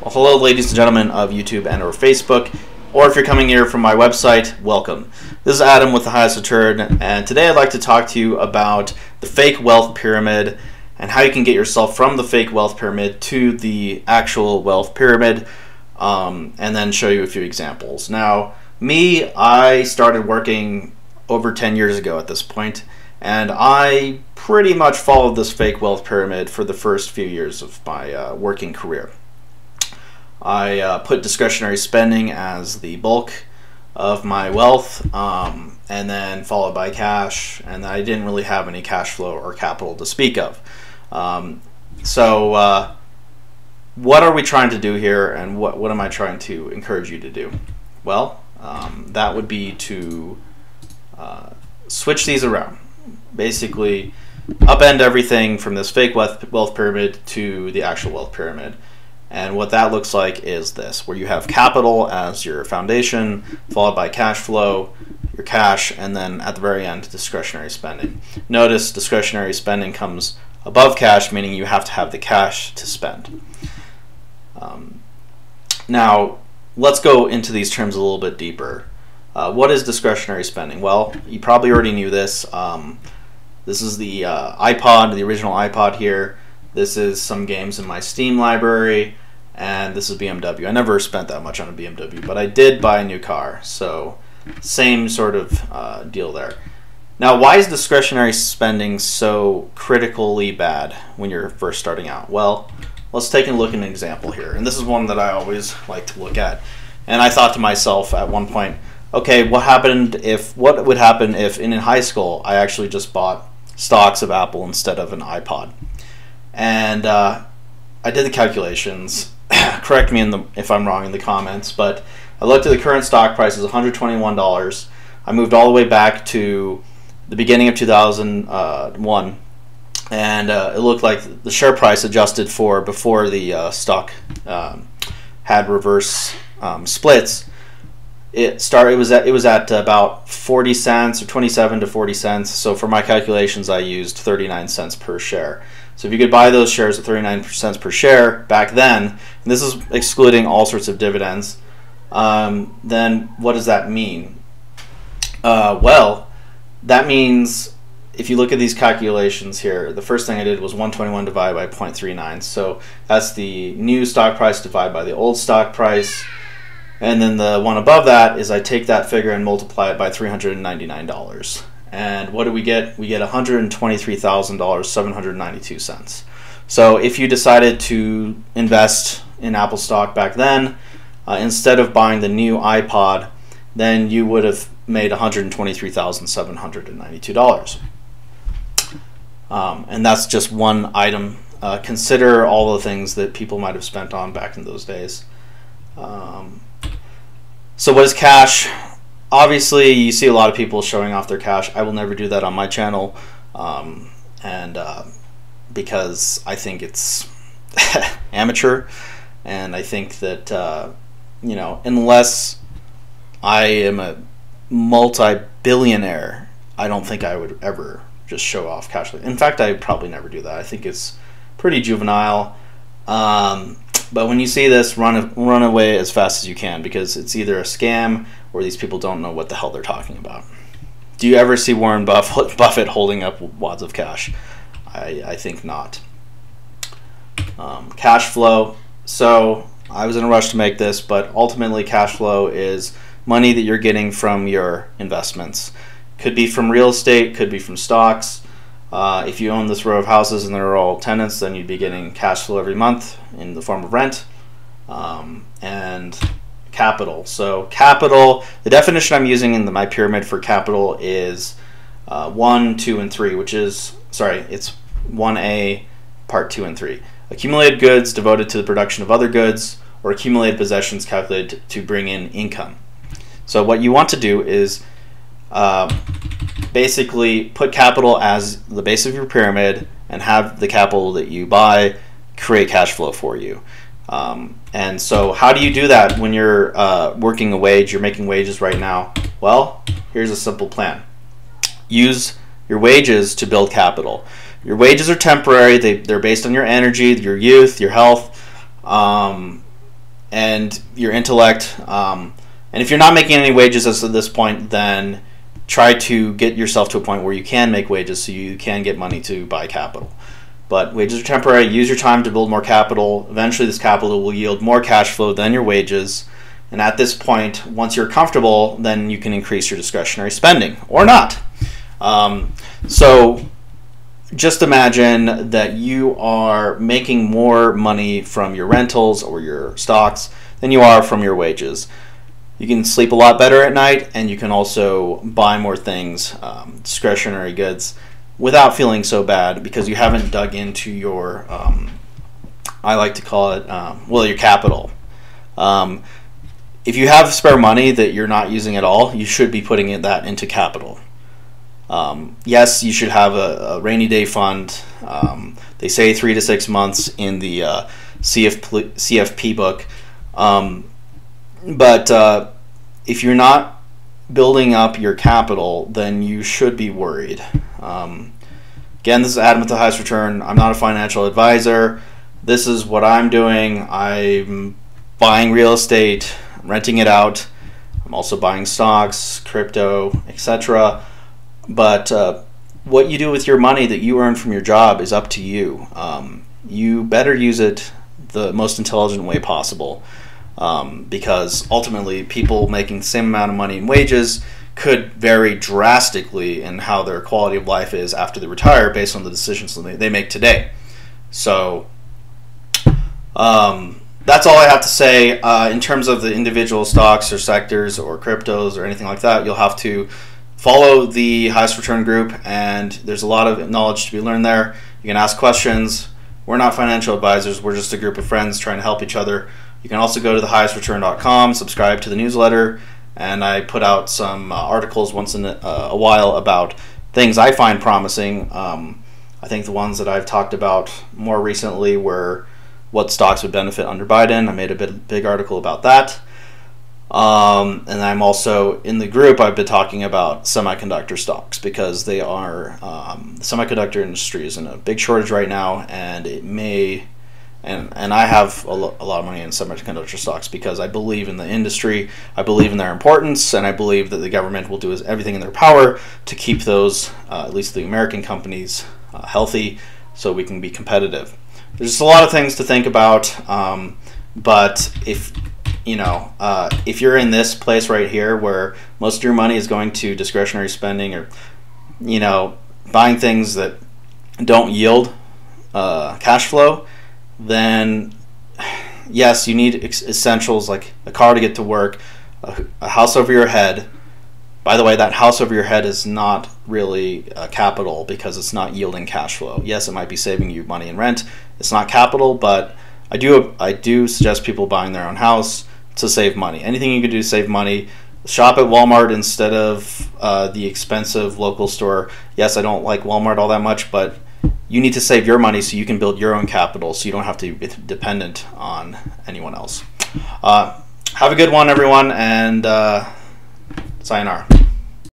Well, hello, ladies and gentlemen of YouTube and or Facebook, or if you're coming here from my website, welcome. This is Adam with The Highest Return, and today I'd like to talk to you about the fake wealth pyramid and how you can get yourself from the fake wealth pyramid to the actual wealth pyramid, and then show you a few examples. Now, I started working over 10 years ago at this point, and I pretty much followed this fake wealth pyramid for the first few years of my working career. I put discretionary spending as the bulk of my wealth, and then followed by cash, and I didn't really have any cash flow or capital to speak of. What are we trying to do here, and what am I trying to encourage you to do? Well, that would be to switch these around. Basically, upend everything from this fake wealth pyramid to the actual wealth pyramid. And what that looks like is this, where you have capital as your foundation, followed by cash flow, your cash, and then at the very end, discretionary spending. Notice discretionary spending comes above cash, meaning you have to have the cash to spend. Now, let's go into these terms a little bit deeper. What is discretionary spending? Well, you probably already knew this. This is the iPod, the original iPod here. This is some games in my Steam library, and this is BMW. I never spent that much on a BMW, but I did buy a new car, so same sort of deal there. Now, why is discretionary spending so critically bad when you're first starting out? Well, let's take a look at an example here, and this is one that I always like to look at. And I thought to myself at one point, okay, what would happen if in high school I actually just bought stocks of Apple instead of an iPod? And I did the calculations. Correct me if I'm wrong in the comments, but I looked at the current stock price is $121. I moved all the way back to the beginning of 2001, and it looked like the share price adjusted for before the stock had reverse splits. It was at about 40 cents or 27 to 40 cents. So for my calculations, I used 39 cents per share. So if you could buy those shares at 39 cents per share back then, and this is excluding all sorts of dividends, then what does that mean? Well, that means if you look at these calculations here, the first thing I did was 121 divided by 0.39. So that's the new stock price divided by the old stock price. And then the one above that is I take that figure and multiply it by $399. And what do we get? We get $123,792. So if you decided to invest in Apple stock back then, instead of buying the new iPod, then you would have made $123,792. And that's just one item. Consider all the things that people might have spent on back in those days. So what is cash? Obviously, you see a lot of people showing off their cash. I will never do that on my channel, because I think it's amateur, and I think that unless I am a multi-billionaire, I don't think I would ever just show off cash. In fact, I would probably never do that. I think it's pretty juvenile. But when you see this, run away as fast as you can, because it's either a scam or these people don't know what the hell they're talking about. Do you ever see Warren Buffett holding up wads of cash? I think not. Cash flow. So I was in a rush to make this, but ultimately cash flow is money that you're getting from your investments. Could be from real estate, could be from stocks. If you own this row of houses and they're all tenants, then you'd be getting cash flow every month in the form of rent. And capital. So capital, the definition I'm using in my pyramid for capital is 1, 2, and 3, which is, it's 1A, part 2 and 3. Accumulated goods devoted to the production of other goods, or accumulated possessions calculated to bring in income. So what you want to do is basically put capital as the base of your pyramid and have the capital that you buy create cash flow for you. And so how do you do that when you're working a wage, you're making wages right now? Well, here's a simple plan. Use your wages to build capital. Your wages are temporary. They're based on your energy, your youth, your health. and your intellect. And if you're not making any wages as of this point, then try to get yourself to a point where you can make wages so you can get money to buy capital. But wages are temporary. Use your time to build more capital. Eventually this capital will yield more cash flow than your wages. And at this point, once you're comfortable, then you can increase your discretionary spending or not. So just imagine that you are making more money from your rentals or your stocks than you are from your wages. You can sleep a lot better at night, and you can also buy more things, discretionary goods, without feeling so bad because you haven't dug into your, I like to call it, your capital. If you have spare money that you're not using at all, you should be putting that into capital. Yes, you should have a rainy day fund. They say 3 to 6 months in the CFP book. But if you're not building up your capital, then you should be worried. Again, this is Adam with the Highest Return. I'm not a financial advisor. This is what I'm doing. I'm buying real estate, renting it out. I'm also buying stocks, crypto, etc. But what you do with your money that you earn from your job is up to you. You better use it the most intelligent way possible. Because ultimately people making the same amount of money in wages could vary drastically in how their quality of life is after they retire based on the decisions that they make today. So that's all I have to say. In terms of the individual stocks or sectors or cryptos or anything like that, you'll have to follow the Highest Return group, and there's a lot of knowledge to be learned there. You can ask questions. We're not financial advisors. We're just a group of friends trying to help each other. You can also go to thehighestreturn.com, subscribe to the newsletter, and I put out some articles once in a while about things I find promising. I think the ones that I've talked about more recently were what stocks would benefit under Biden. I made a big article about that. And I'm also in the group. I've been talking about semiconductor stocks because they are the semiconductor industry is in a big shortage right now, and it may. And I have a lot of money in semiconductor stocks because I believe in the industry, I believe in their importance, and I believe that the government will do everything in their power to keep those, at least the American companies, healthy so we can be competitive. There's just a lot of things to think about, but if you're in this place right here where most of your money is going to discretionary spending or, buying things that don't yield cash flow, then yes, you need essentials like a car to get to work, a house over your head. By the way, that house over your head is not really capital because it's not yielding cash flow. Yes, it might be saving you money in rent. It's not capital, but I do suggest people buying their own house to save money. Anything you can do to save money. Shop at Walmart instead of the expensive local store. Yes, I don't like Walmart all that much, but you need to save your money so you can build your own capital so you don't have to be dependent on anyone else. Have a good one, everyone, and sayonara.